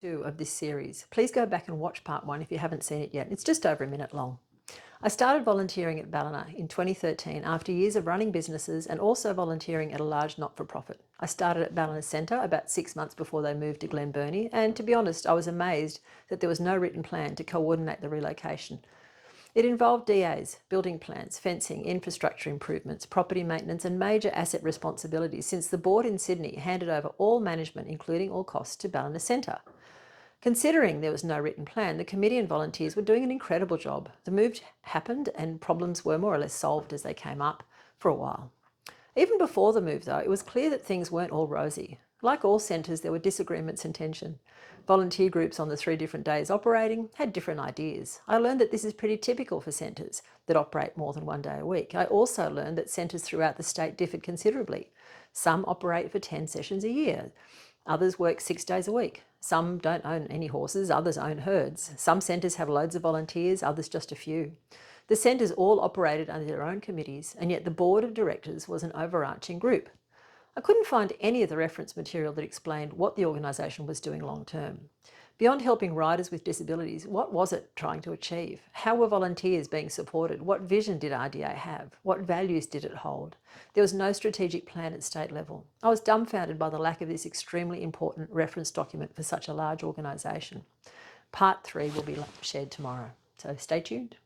2 of this series. Please go back and watch part 1 if you haven't seen it yet. It's just over a minute long. I started volunteering at Ballina in 2013 after years of running businesses and also volunteering at a large not-for-profit. I started at Ballina Centre about 6 months before they moved to Glen Burnie, and to be honest, I was amazed that there was no written plan to coordinate the relocation. It involved DAs, building plans, fencing, infrastructure improvements, property maintenance and major asset responsibilities since the board in Sydney handed over all management, including all costs, to Ballina Centre. Considering there was no written plan, the committee and volunteers were doing an incredible job. The move happened and problems were more or less solved as they came up for a while. Even before the move, though, it was clear that things weren't all rosy. Like all centres, there were disagreements and tension. Volunteer groups on the 3 different days operating had different ideas. I learned that this is pretty typical for centres that operate more than 1 day a week. I also learned that centres throughout the state differed considerably. Some operate for 10 sessions a year. Others work 6 days a week. Some don't own any horses, others own herds. Some centres have loads of volunteers, others just a few. The centres all operated under their own committees, and yet the board of directors was an overarching group. I couldn't find any of the reference material that explained what the organisation was doing long term. Beyond helping riders with disabilities, what was it trying to achieve? How were volunteers being supported? What vision did RDA have? What values did it hold? There was no strategic plan at state level. I was dumbfounded by the lack of this extremely important reference document for such a large organisation. Part 3 will be shared tomorrow, so stay tuned.